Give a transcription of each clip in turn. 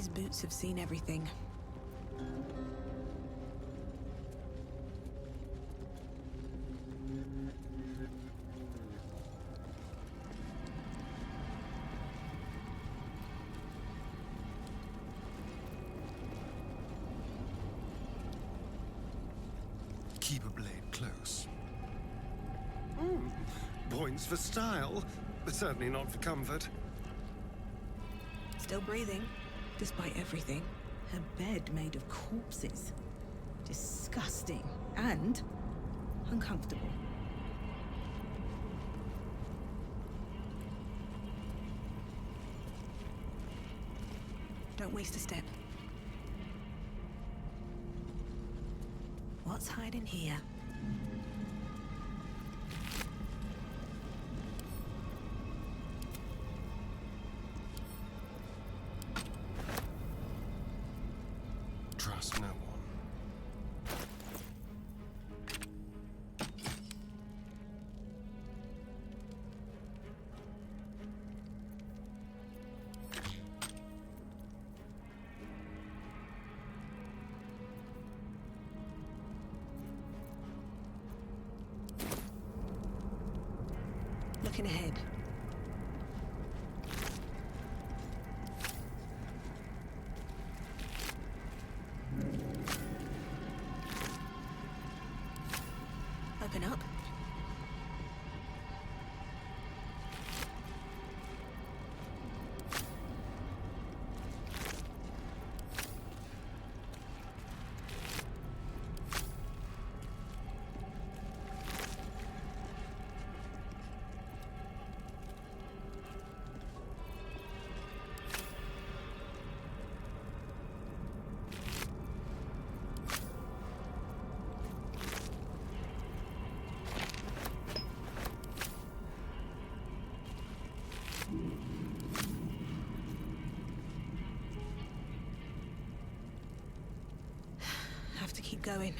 These boots have seen everything. Keep a blade close. Points for style, but certainly not for comfort. Still breathing, despite everything. Her bed made of corpses. Disgusting and uncomfortable. Don't waste a step. What's hiding here? Trust no one. Looking ahead. Open up. Have to keep going.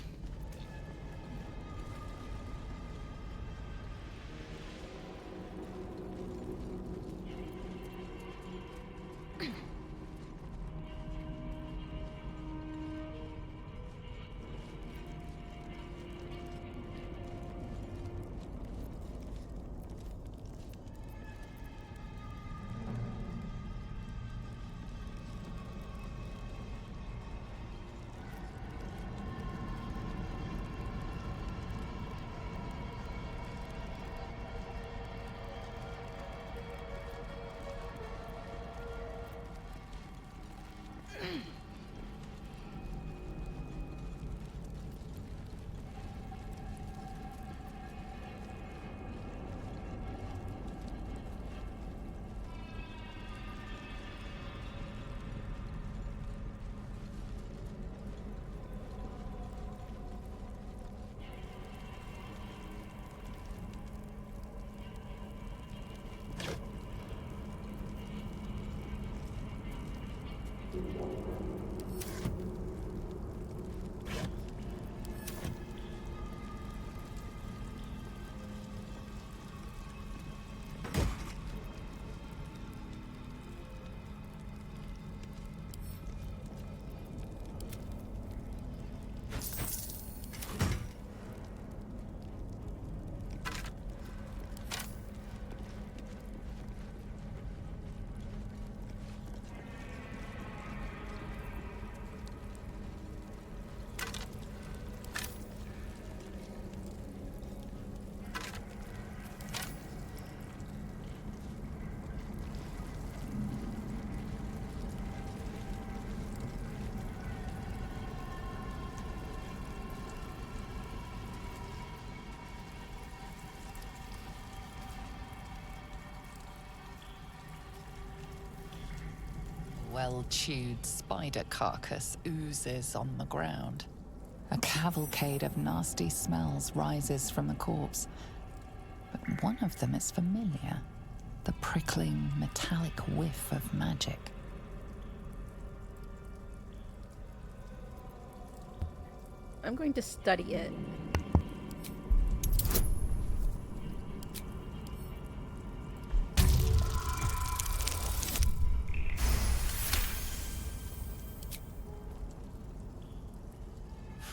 Well-chewed spider carcass oozes on the ground. A cavalcade of nasty smells rises from the corpse, but one of them is familiar. The prickling, metallic whiff of magic. I'm going to study it.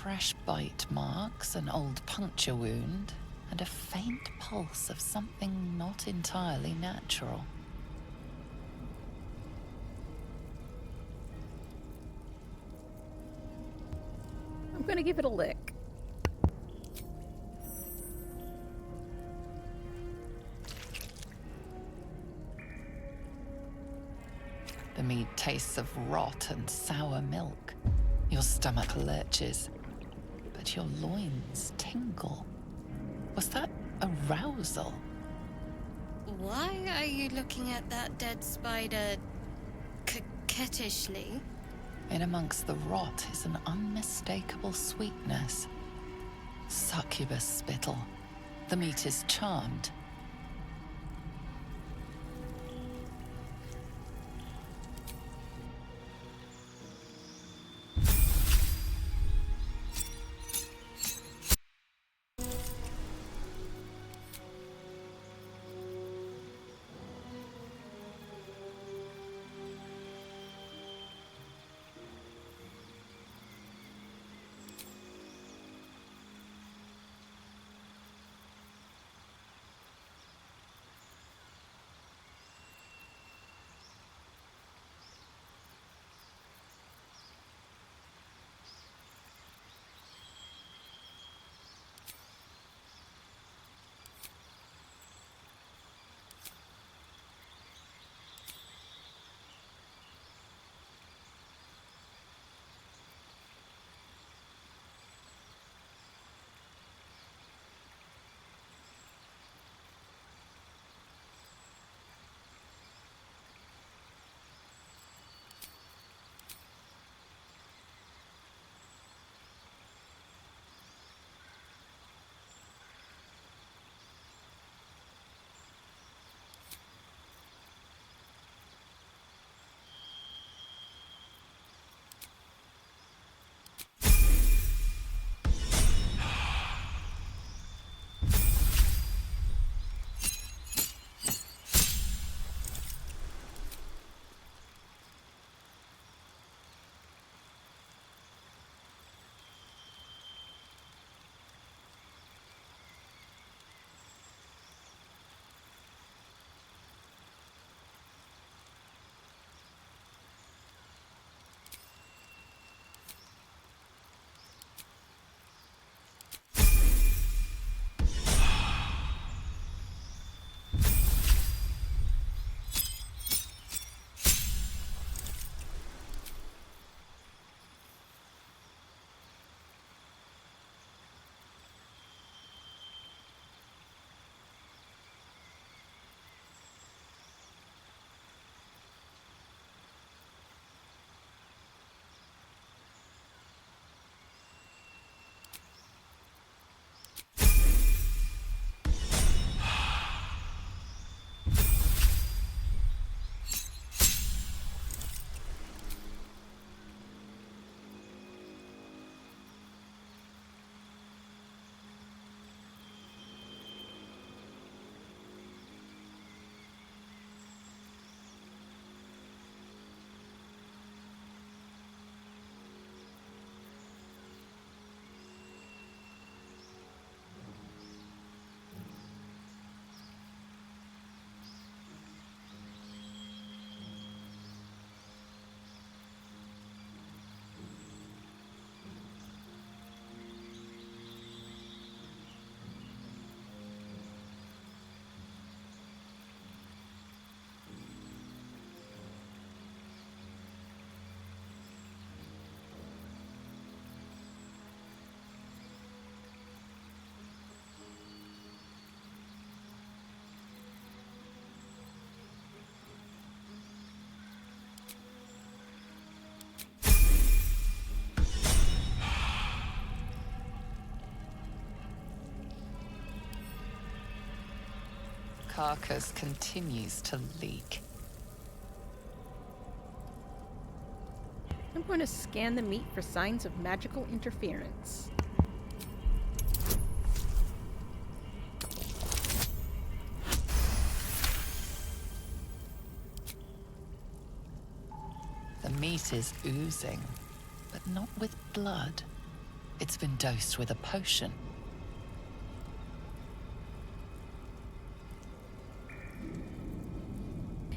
fresh bite marks, an old puncture wound, and a faint pulse of something not entirely natural. I'm gonna give it a lick. The meat tastes of rot and sour milk. Your stomach lurches, but your loins tingle. Was that arousal? Why are you looking at that dead spider coquettishly? In amongst the rot is an unmistakable sweetness. Succubus spittle. The meat is charmed. Carcass continues to leak. I'm going to scan the meat for signs of magical interference. The meat is oozing, but not with blood. It's been dosed with a potion.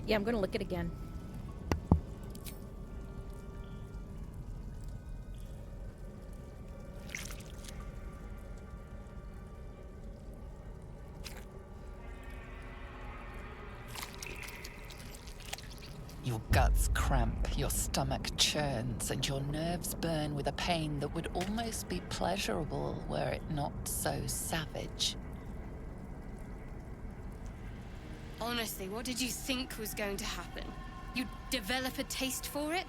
Yeah, I'm gonna look it again. Your guts cramp, your stomach churns, and your nerves burn with a pain that would almost be pleasurable were it not so savage. Honestly, what did you think was going to happen? You'd develop a taste for it?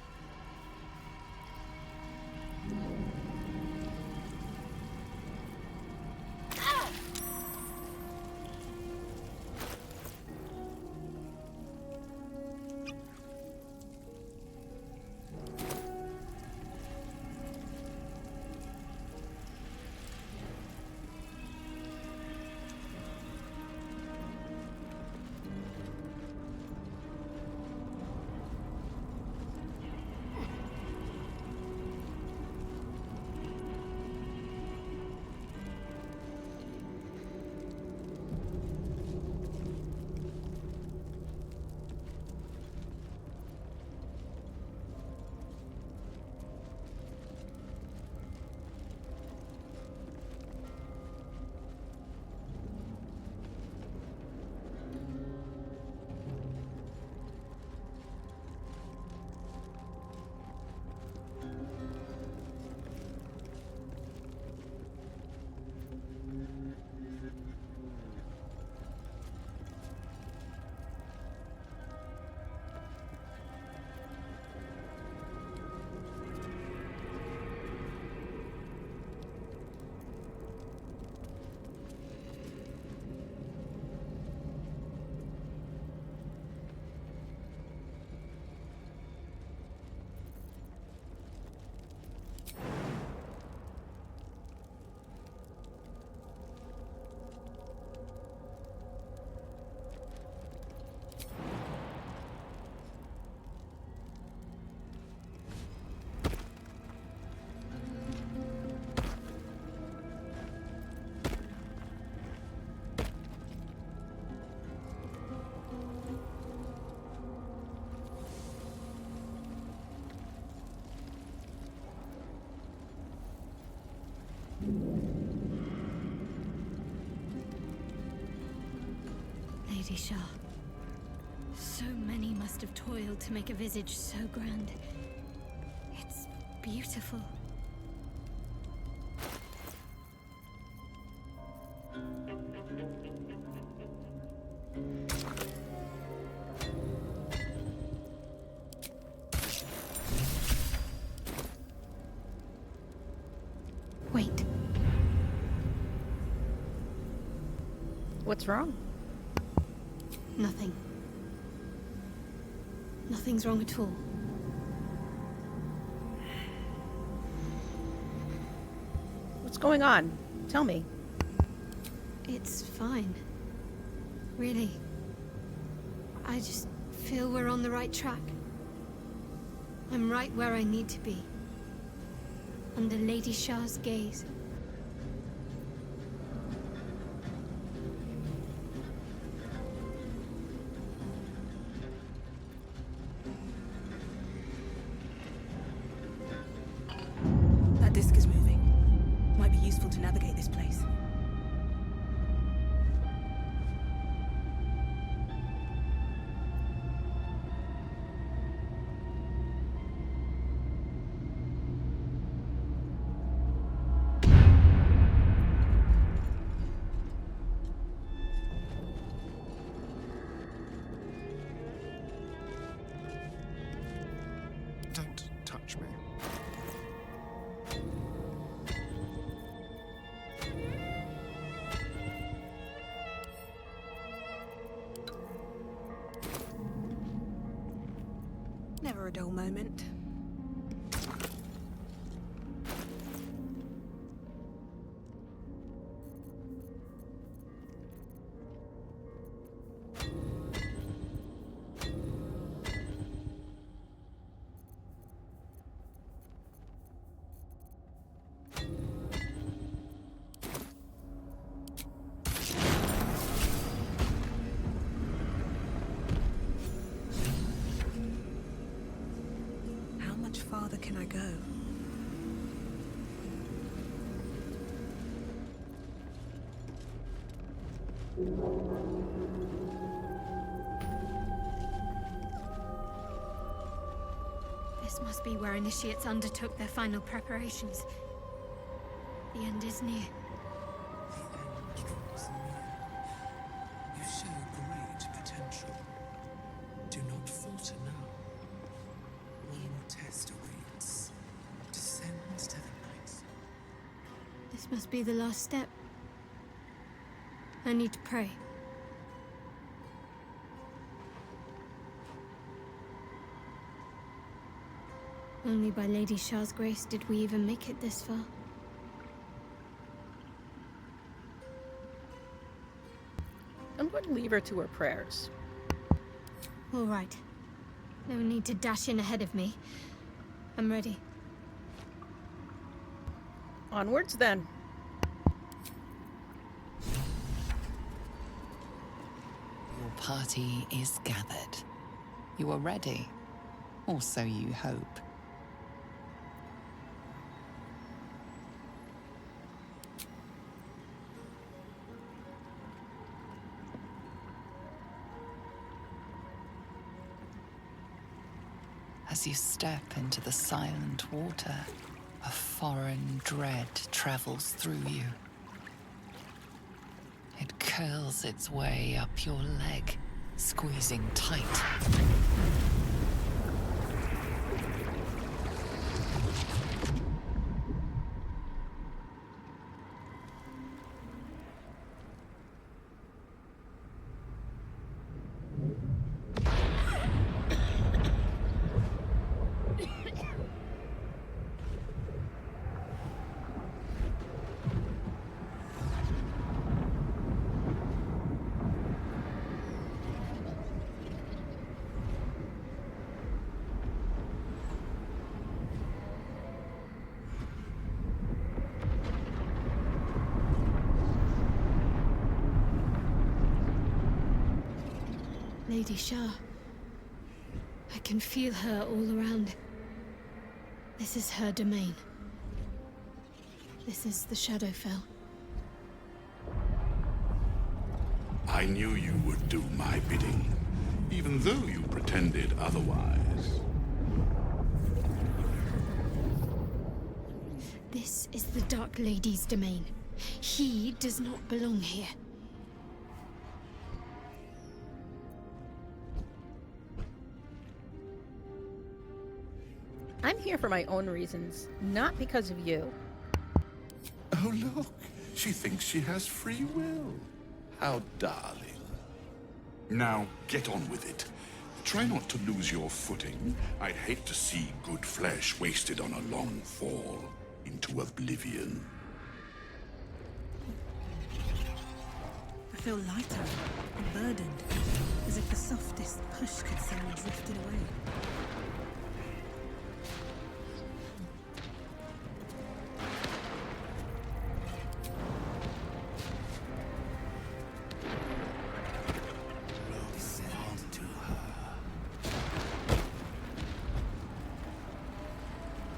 Lady Shah. So many must have toiled to make a visage so grand. It's beautiful. Wait. What's wrong? Nothing. Nothing's wrong at all. What's going on? Tell me. It's fine. Really. I just feel we're on the right track. I'm right where I need to be. Under Lady Shah's gaze. That disc is moving. Might be useful to navigate this place. Don't touch me. Never a dull moment. go. This must be where initiates undertook their final preparations. The end is near. The end draws near. You show great potential. Do not falter now. One more test awaits. Descend to the night. This must be the last step. I need to pray. Only by Lady Shah's grace did we even make it this far. I'm going to leave her to her prayers. All right. No need to dash in ahead of me. I'm ready. Onwards then. Your party is gathered. You are ready, or so you hope. As you step into the silent water, a foreign dread travels through you. It curls its way up your leg, squeezing tight. Lady Shah. I can feel her all around. This is her domain. This is the Shadowfell. I knew you would do my bidding, even though you pretended otherwise. This is the Dark Lady's domain. He does not belong here. I'm here for my own reasons, not because of you. Oh, look. She thinks she has free will. How darling. Now, get on with it. Try not to lose your footing. I'd hate to see good flesh wasted on a long fall into oblivion. I feel lighter, burdened, as if the softest push could send me drifting away.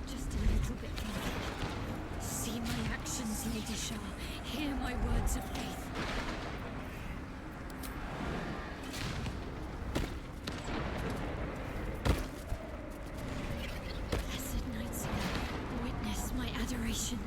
Just a little bit more. See my actions, Lady Shah. Hear my words of faith. Blessed Knights, witness my adoration.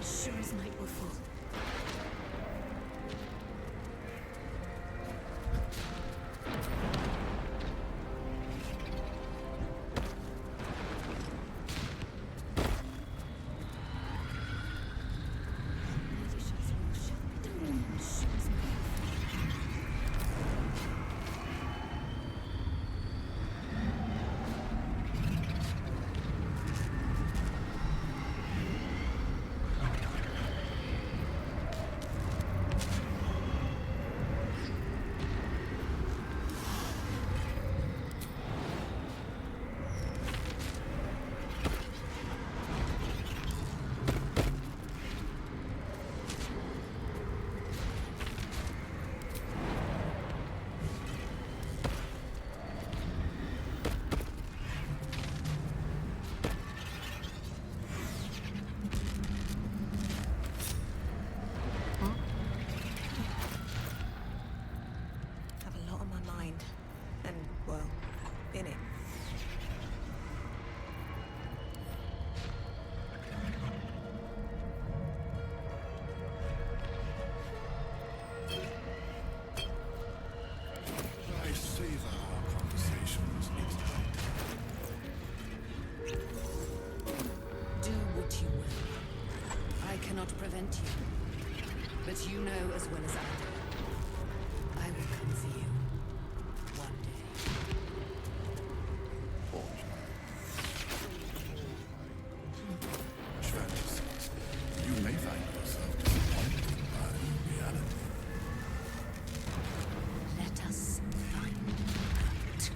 As sure as night will fall. Have a lot on my mind. And, well, in it. I savor our conversations midnight. Do what you will. I cannot prevent you. But you know as well as I do. I will come for you. One day. Fantasies. You may find yourself disappointed by reality. Let us find out.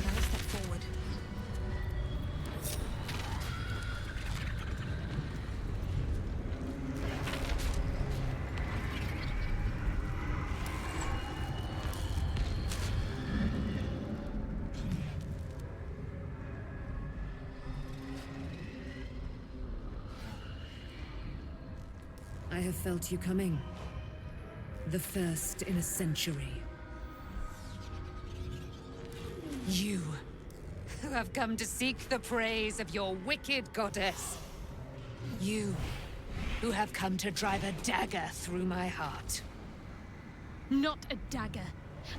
Now step forward. I have felt you coming. The first in a century. You, who have come to seek the praise of your wicked goddess. You, who have come to drive a dagger through my heart. Not a dagger,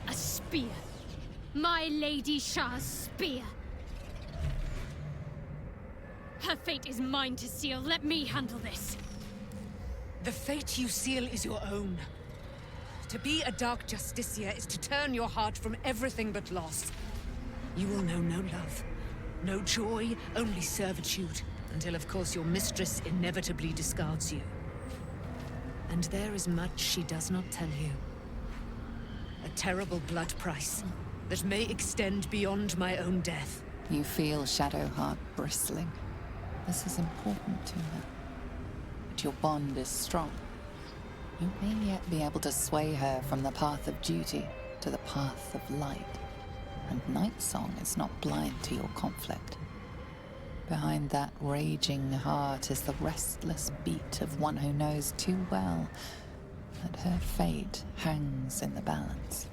a spear. My Lady Shah's spear. Her fate is mine to seal. Let me handle this. The fate you seal is your own. To be a Dark Justiciar is to turn your heart from everything but loss. You will know no love, no joy, only servitude, until of course your mistress inevitably discards you. And there is much she does not tell you. A terrible blood price that may extend beyond my own death. You feel Shadowheart bristling. This is important to her. But your bond is strong. You may yet be able to sway her from the path of duty to the path of light. And Nightsong is not blind to your conflict. Behind that raging heart is the restless beat of one who knows too well that her fate hangs in the balance.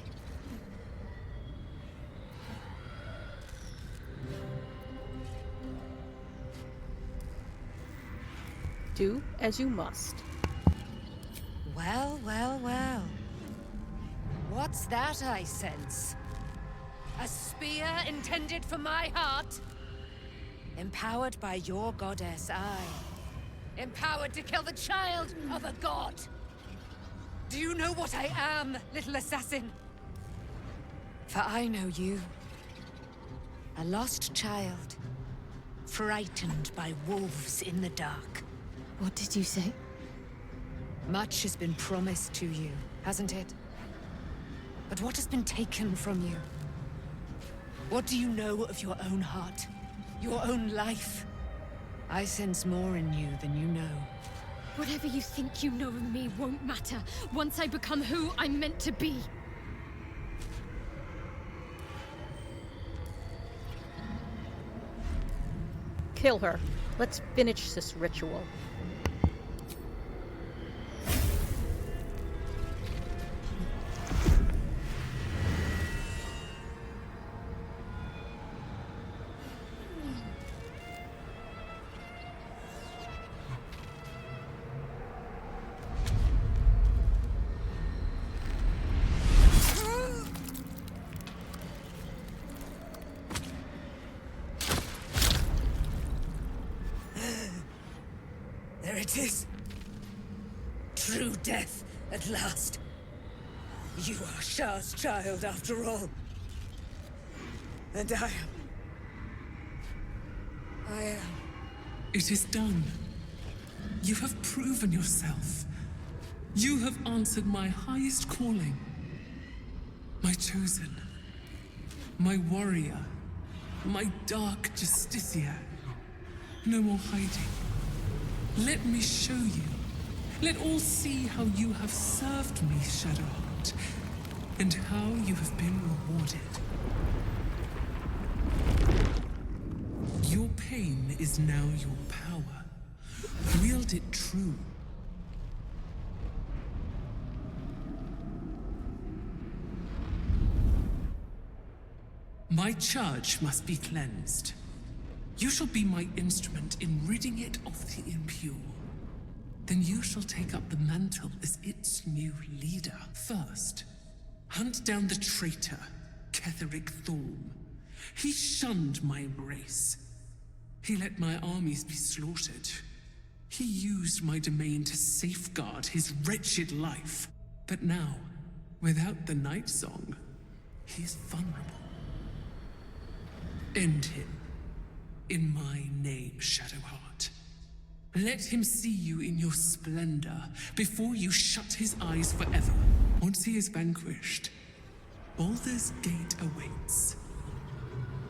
Do as you must. Well, well, well. What's that I sense? A spear intended for my heart. Empowered by your goddess, empowered to kill the child of a god. Do you know what I am, little assassin? For I know you. A lost child, frightened by wolves in the dark. What did you say? Much has been promised to you, hasn't it? But what has been taken from you? What do you know of your own heart? Your own life? I sense more in you than you know. Whatever you think you know of me won't matter once I become who I'm meant to be. Kill her. Let's finish this ritual. There it is. True death, at last. You are Shah's child, after all. And I am... It is done. You have proven yourself. You have answered my highest calling. My chosen. My warrior. My dark justiciar. No more hiding. Let me show you. Let all see how you have served me, Shadowheart, and how you have been rewarded. Your pain is now your power. Wield it true. My charge must be cleansed. You shall be my instrument in ridding it of the impure. Then you shall take up the mantle as its new leader. First, hunt down the traitor, Ketheric Thorm. He shunned my embrace. He let my armies be slaughtered. He used my domain to safeguard his wretched life. But now, without the Night Song, he is vulnerable. End him. In my name, Shadowheart. Let him see you in your splendor before you shut his eyes forever. Once he is vanquished, Baldur's Gate awaits.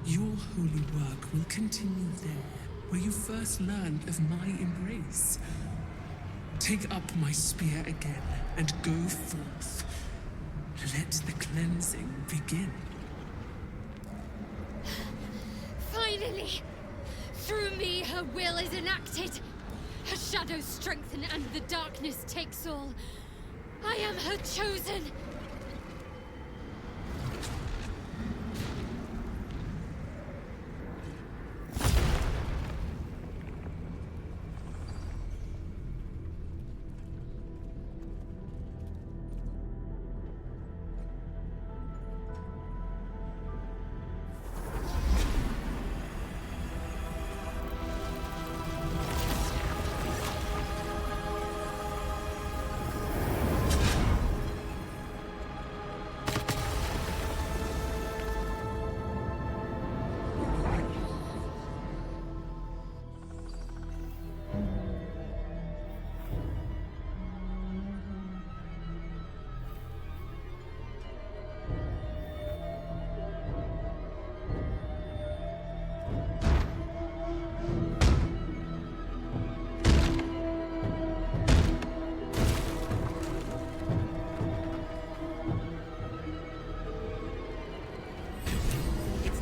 Your holy work will continue there, where you first learned of my embrace. Take up my spear again and go forth. Let the cleansing begin. Finally! Through me, her will is enacted. Her shadows strengthen and the darkness takes all. I am her chosen.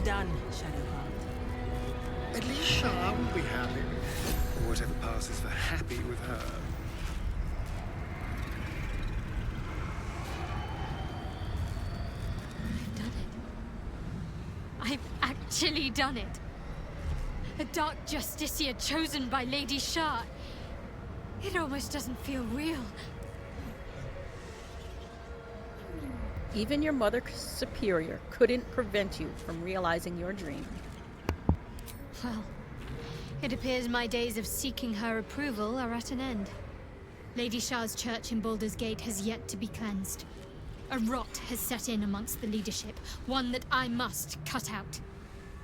Done, Shadowheart. At least Shah will be happy. Or whatever passes for happy with her. I've done it. I've actually done it. A dark justiciar chosen by Lady Shah. It almost doesn't feel real. Even your Mother Superior couldn't prevent you from realizing your dream. Well, it appears my days of seeking her approval are at an end. Lady Shah's church in Baldur's Gate has yet to be cleansed. A rot has set in amongst the leadership, one that I must cut out.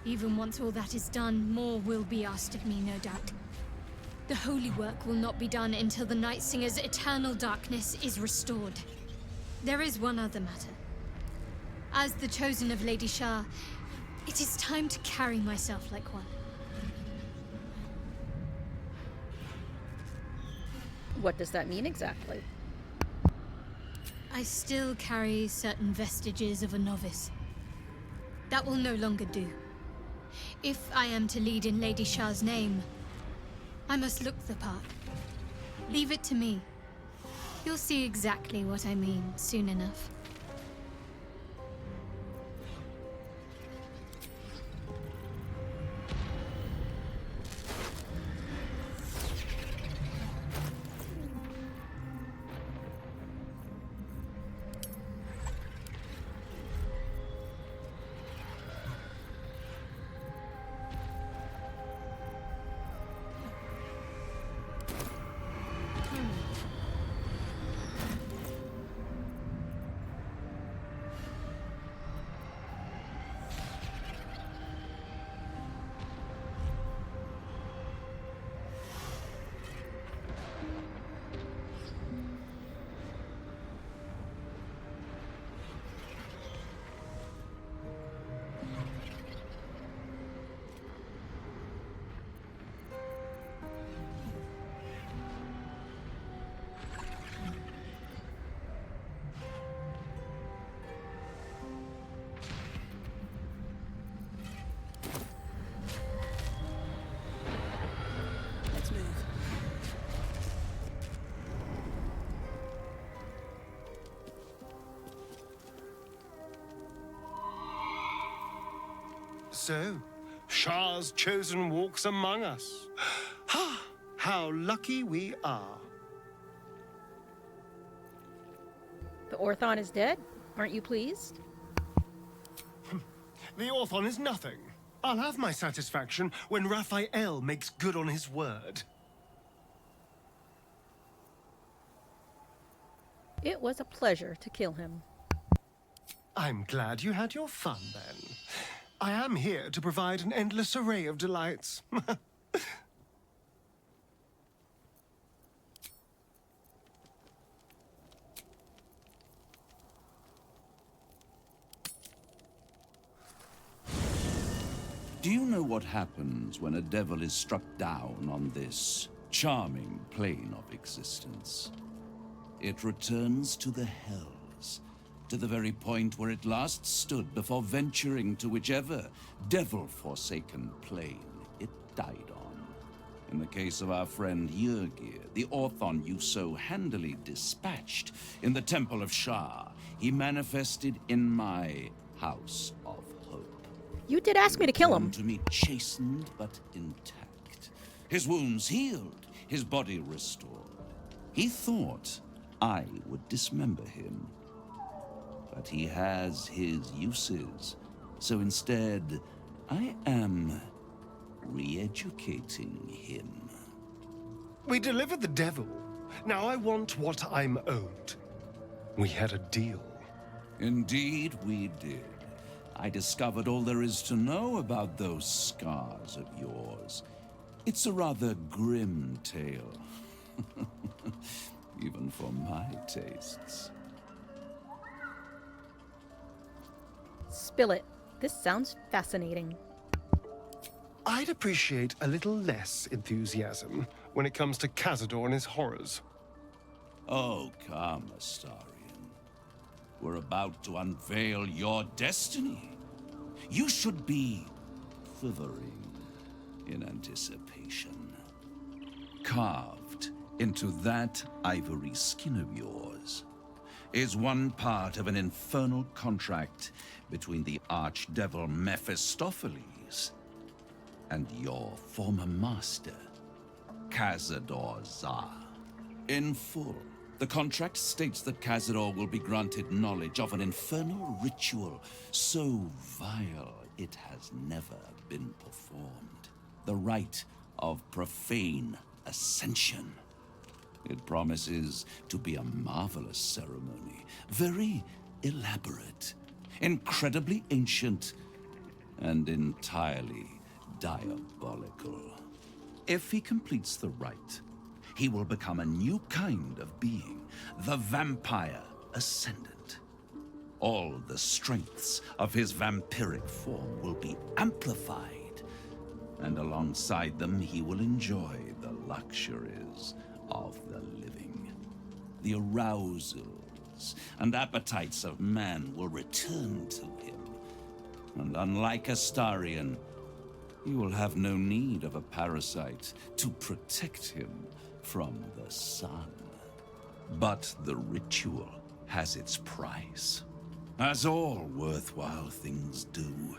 Even once all that is done, more will be asked of me, no doubt. The holy work will not be done until the Night Singer's eternal darkness is restored. There is one other matter. As the chosen of Lady Shah, it is time to carry myself like one. What does that mean exactly? I still carry certain vestiges of a novice. That will no longer do. If I am to lead in Lady Shah's name, I must look the part. Leave it to me. You'll see exactly what I mean soon enough. Let's move. So, Shah's chosen walks among us. How lucky we are. The Orthon is dead? Aren't you pleased? The Orthon is nothing. I'll have my satisfaction when Raphael makes good on his word. It was a pleasure to kill him. I'm glad you had your fun, then. I am here to provide an endless array of delights. Do you know what happens when a devil is struck down on this charming plane of existence? It returns to the hells, to the very point where it last stood before venturing to whichever devil-forsaken plane it died on. In the case of our friend Yurgir, the Orthon you so handily dispatched in the Temple of Shah, he manifested in my House of Hope. You did ask me to kill him. To me chastened but intact. His wounds healed, his body restored. He thought I would dismember him. But he has his uses. So instead, I am re-educating him. We delivered the devil. Now I want what I'm owed. We had a deal. Indeed, we did. I discovered all there is to know about those scars of yours. It's a rather grim tale. Even for my tastes. Spill it. This sounds fascinating. I'd appreciate a little less enthusiasm when it comes to Cazador and his horrors. Oh, come, Astarion. We're about to unveil your destiny. You should be quivering in anticipation. Carved into that ivory skin of yours is one part of an infernal contract between the archdevil Mephistopheles and your former master, Cazador Zah. In full, The contract states that Cazador will be granted knowledge of an infernal ritual so vile it has never been performed. The rite of profane ascension. It promises to be a marvelous ceremony, very elaborate, incredibly ancient, and entirely diabolical. If he completes the rite, he will become a new kind of being, the Vampire Ascendant. All the strengths of his vampiric form will be amplified, and alongside them he will enjoy the luxuries of the living. The arousals and appetites of man will return to him, and unlike Astarion, he will have no need of a parasite to protect him from the sun. But the ritual has its price, as all worthwhile things do.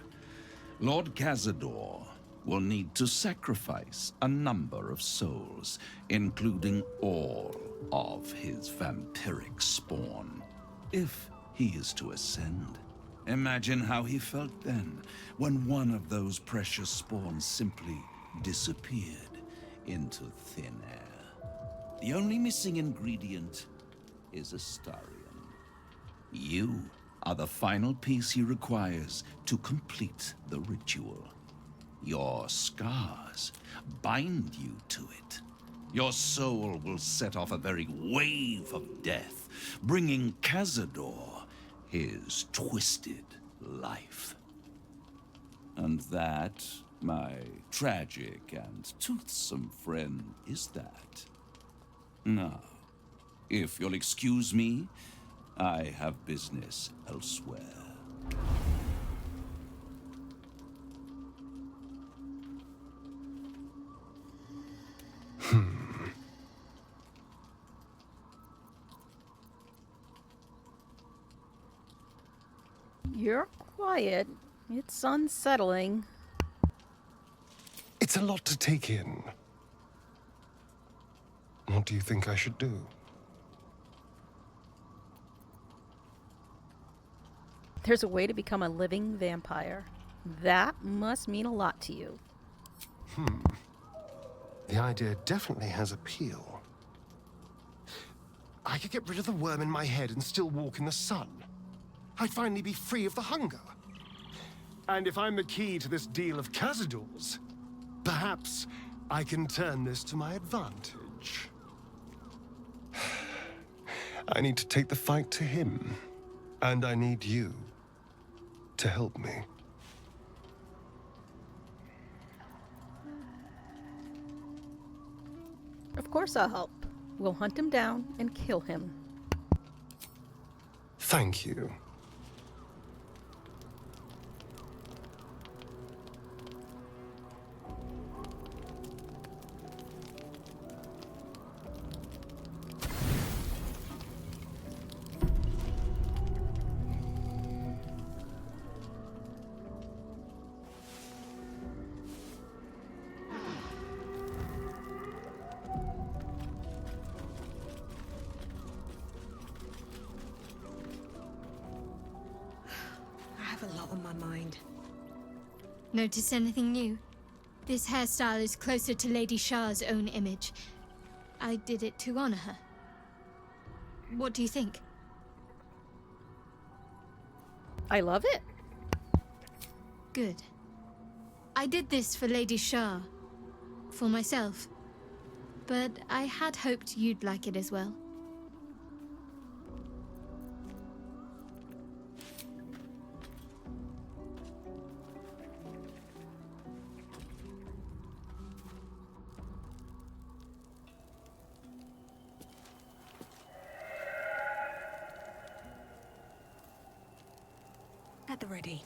Lord Cazador will need to sacrifice a number of souls, including all of his vampiric spawn, if he is to ascend. Imagine how he felt then, when one of those precious spawns simply disappeared into thin air. The only missing ingredient is Astarion. You are the final piece he requires to complete the ritual. Your scars bind you to it. Your soul will set off a very wave of death, bringing Cazador his twisted life. And that, my tragic and toothsome friend, is that. Now, if you'll excuse me, I have business elsewhere. You're quiet. It's unsettling. It's a lot to take in. What do you think I should do? There's a way to become a living vampire. That must mean a lot to you. The idea definitely has appeal. I could get rid of the worm in my head and still walk in the sun. I'd finally be free of the hunger. And if I'm the key to this deal of Cazador's, perhaps I can turn this to my advantage. I need to take the fight to him, and I need you to help me. Of course I'll help. We'll hunt him down and kill him. Thank you. A lot on my mind. Notice anything new? This hairstyle is closer to Lady Shah's own image. I did it to honor her. What do you think? I love it. Good. I did this for Lady Shah. For myself. But I had hoped you'd like it as well. At the ready.